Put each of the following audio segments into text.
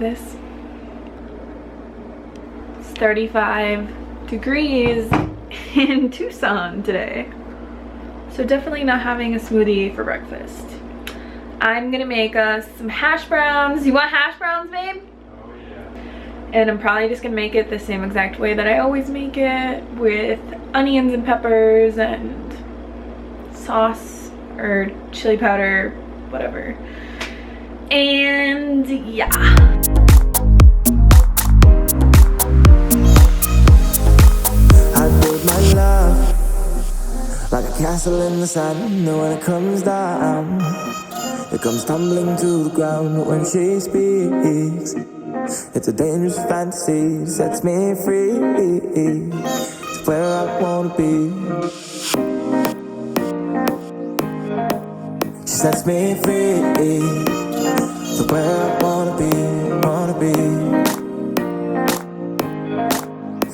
this. It's 35 degrees in Tucson today. So definitely not having a smoothie for breakfast. I'm gonna make us some hash browns. You want hash browns, babe? Oh yeah. And I'm probably just gonna make it the same exact way that I always make it, with onions and peppers and sauce or chili powder, whatever. And yeah. I build my love like a castle in the sand, and when it comes down, it comes tumbling to the ground. When she speaks, it's a dangerous fantasy. It sets me free. It's where I wanna be. She sets me free. It's where I wanna be, wanna be.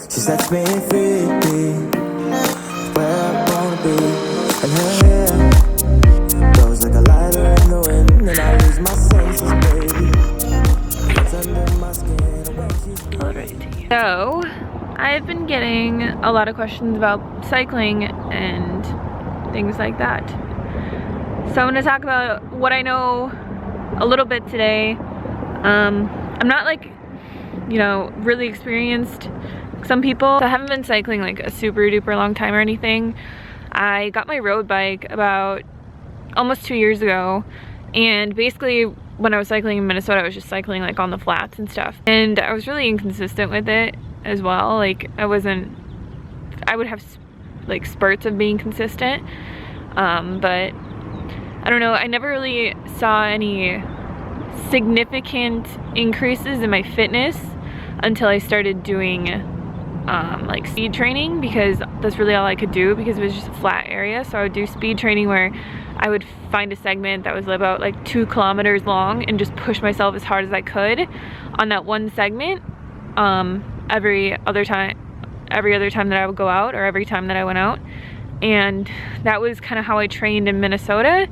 She sets me free. It's where I wanna be. And her hair goes like a lighter in the wind, and I lose my senses, baby. It's under my skin when she's Alright. So, I've been getting a lot of questions about cycling and things like that. So I'm going to talk about what I know a little bit today. I'm not like, you know, really experienced some people. So I haven't been cycling like a super duper long time or anything. I got my road bike about almost 2 years ago, and basically when I was cycling in Minnesota I was just cycling like on the flats and stuff, and I was really inconsistent with it as well. Like I would have like spurts of being consistent, but I don't know, I never really saw any significant increases in my fitness until I started doing like speed training, because that's really all I could do, because it was just a flat area. So I would do speed training where I would find a segment that was about like 2 kilometers long and just push myself as hard as I could on that one segment every other time that I would go out, or every time that I went out. And that was kind of how I trained in Minnesota.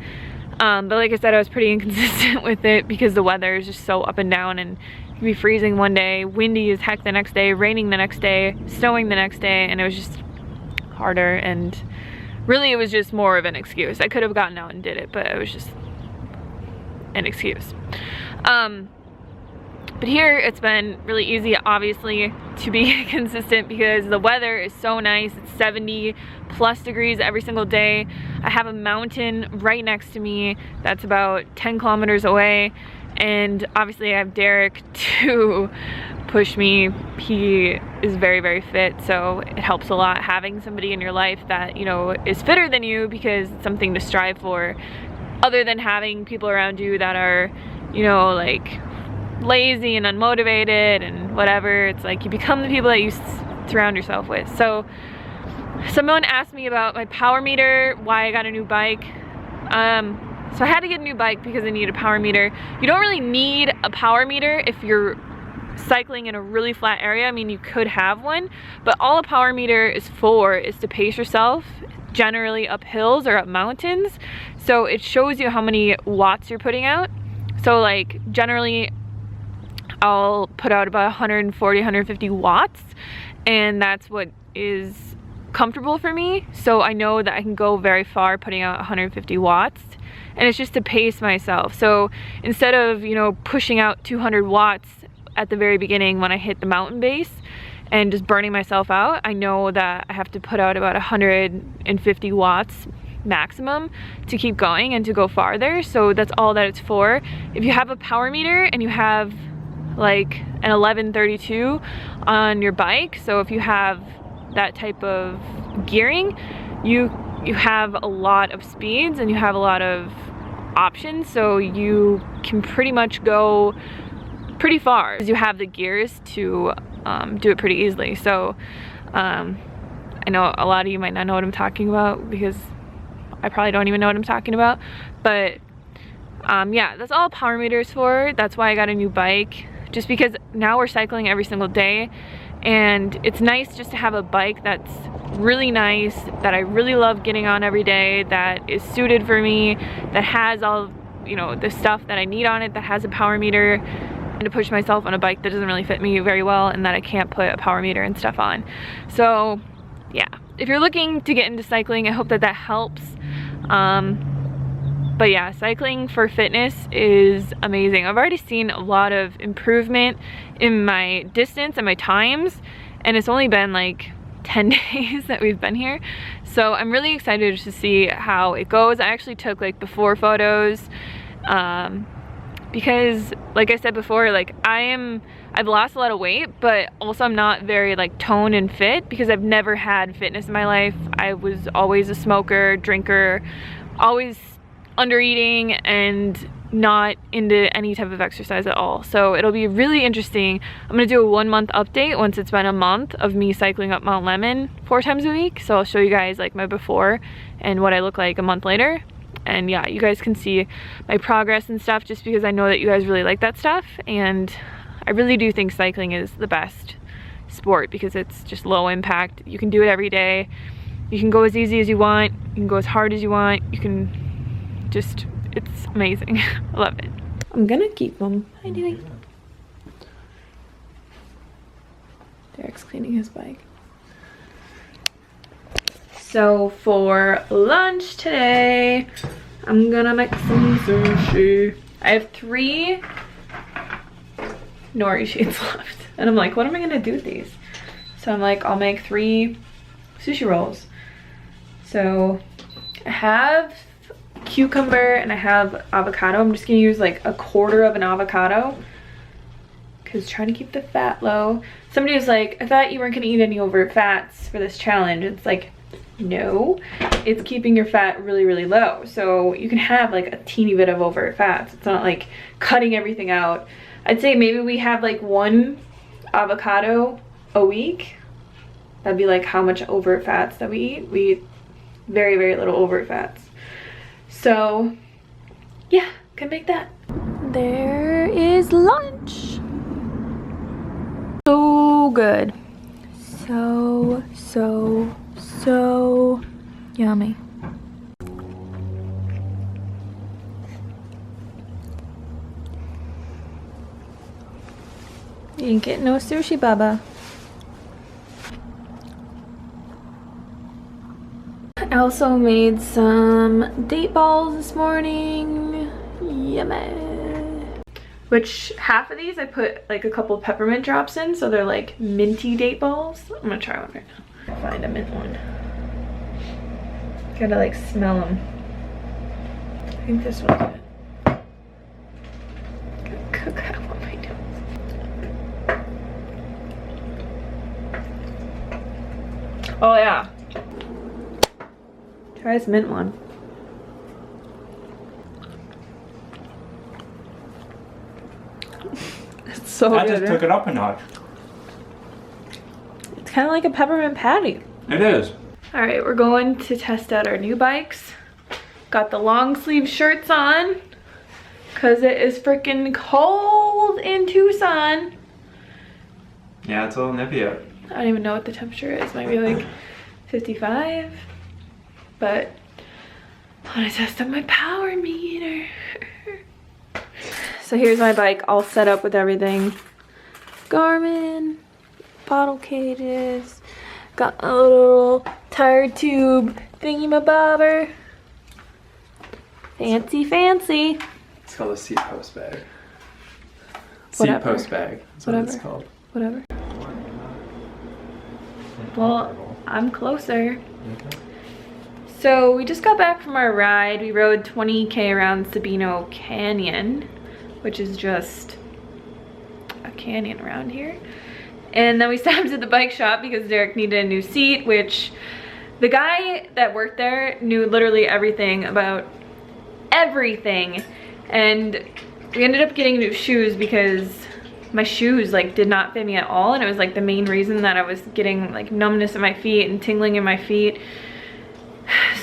But like I said, I was pretty inconsistent with it because the weather is just so up and down, and it could be freezing one day, windy as heck the next day, raining the next day, snowing the next day, and it was just harder. And really it was just more of an excuse. I could have gotten out and did it, but it was just an excuse. But here it's been really easy, obviously, to be consistent because the weather is so nice. It's 70 plus degrees every single day. I have a mountain right next to me that's about 10 kilometers away, and obviously I have Derek to push me. He is very, very fit, so it helps a lot having somebody in your life that, you know, is fitter than you, because it's something to strive for, other than having people around you that are, you know, like lazy and unmotivated and whatever. It's like you become the people that you surround yourself with. So someone asked me about my power meter, why I got a new bike. So I had to get a new bike because I need a power meter. You don't really need a power meter if you're cycling in a really flat area. I mean, you could have one, but all a power meter is for is to pace yourself, generally up hills or up mountains. So it shows you how many watts you're putting out. So like generally I'll put out about 140, 150 watts, and that's what is comfortable for me. So I know that I can go very far putting out 150 watts, and it's just to pace myself. So instead of, you know, pushing out 200 watts at the very beginning when I hit the mountain base and just burning myself out, I know that I have to put out about 150 watts maximum to keep going and to go farther. So that's all that it's for. If you have a power meter and you have like an 1132 on your bike, so if you have that type of gearing, you have a lot of speeds and you have a lot of options, so you can pretty much go pretty far. You have the gears to do it pretty easily. So I know a lot of you might not know what I'm talking about, because I probably don't even know what I'm talking about, but yeah, that's all power meter is for. That's why I got a new bike, just because now we're cycling every single day, and it's nice just to have a bike that's really nice, that I really love getting on every day, that is suited for me, that has all, you know, the stuff that I need on it, that has a power meter. to push myself on a bike that doesn't really fit me very well and that I can't put a power meter and stuff on. So yeah, if you're looking to get into cycling, I hope that that helps. But yeah, cycling for fitness is amazing. I've already seen a lot of improvement in my distance and my times, and it's only been like 10 days that we've been here. So I'm really excited to see how it goes. I actually took like before photos, because like I said before, like I've lost a lot of weight, but also I'm not very like toned and fit because I've never had fitness in my life. I was always a smoker, drinker, always under eating and not into any type of exercise at all. So it'll be really interesting. I'm gonna do a 1 month update once it's been a month of me cycling up Mount Lemmon 4 times a week. So I'll show you guys like my before and what I look like a month later. And yeah, you guys can see my progress and stuff just because I know that you guys really like that stuff. And I really do think cycling is the best sport because it's just low impact. You can do it every day. You can go as easy as you want. You can go as hard as you want. You can just, it's amazing. I love it. I'm gonna keep them. Hi, Dewey. Derek's cleaning his bike. So for lunch today, I'm gonna make some sushi. I have 3 nori sheets left. And I'm like, what am I gonna do with these? So I'm like, I'll make 3 sushi rolls. So I have cucumber and I have avocado. I'm just gonna use like 1/4 of an avocado because trying to keep the fat low. Somebody was like, I thought you weren't gonna eat any overt fats for this challenge. It's like, no, it's keeping your fat really, really low. So you can have like a teeny bit of overt fats. It's not like cutting everything out. I'd say maybe we have like 1 avocado a week. That'd be like how much overt fats that we eat. We eat very, very little overt fats. So yeah, can make that. There is lunch. So good. So yummy. You ain't getting no sushi, Baba. I also made some date balls this morning. Yummy. Which half of these I put like a couple peppermint drops in, so they're like minty date balls. I'm gonna try one right now. I'll find a mint one. Gotta like smell them. I think this one's good. Gotta cook that on my nose. Oh yeah. Try this mint one. It's so good. I just took it up a notch. It's kind of like a peppermint patty. It is. All right, we're going to test out our new bikes. Got the long sleeve shirts on because it is freaking cold in Tucson. Yeah, it's a little nippy out. I don't even know what the temperature is. Maybe like 55. But I want to test out my power meter. So here's my bike all set up with everything. Garmin, bottle cages, got a little tire tube thingy-mabobber. Fancy, fancy. It's called a seat post bag. Whatever. Seat post bag. That's what it's called. Whatever. Well, I'm closer. So we just got back from our ride. We rode 20K around Sabino Canyon, which is just a canyon around here. And then we stopped at the bike shop because Derek needed a new seat, which the guy that worked there knew literally everything about everything. And we ended up getting new shoes because my shoes like did not fit me at all, and it was like the main reason that I was getting like numbness in my feet and tingling in my feet.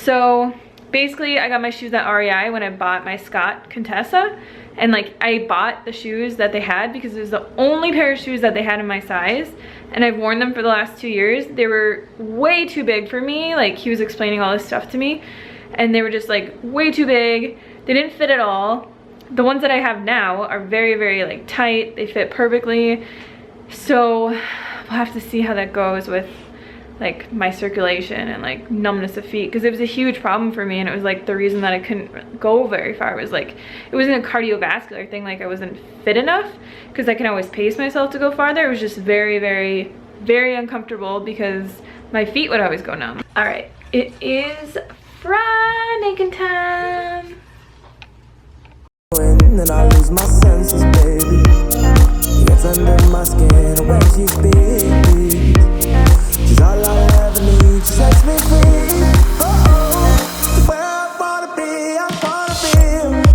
So basically I got my shoes at REI when I bought my Scott Contessa, and like I bought the shoes that they had because it was the only pair of shoes that they had in my size, and I've worn them for the last 2 years. They were way too big for me. Like he was explaining all this stuff to me and they were just like way too big. They didn't fit at all. The ones that I have now are very, very like tight. They fit perfectly. So we'll have to see how that goes with like my circulation and like numbness of feet, because it was a huge problem for me, and it was like the reason that I couldn't go very far. It was like, it wasn't a cardiovascular thing, like I wasn't fit enough, because I can always pace myself to go farther. It was just very, very, very uncomfortable because my feet would always go numb. All right, it is fried naked time. Then I lose my senses, baby. Gets under my skin when she speaks. She's all I ever need. She sets me free. Oh, where I wanna be, I wanna be.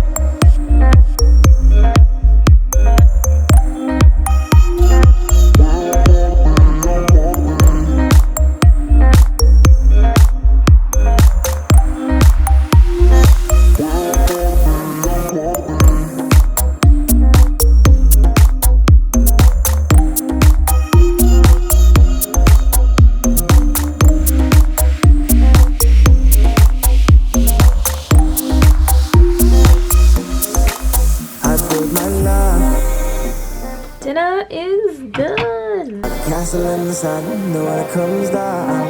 Dinner is done. Castle in the sand, and when it comes down,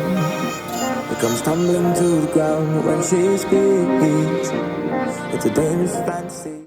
it comes tumbling to the ground when she speaks. It's a dangerous fantasy.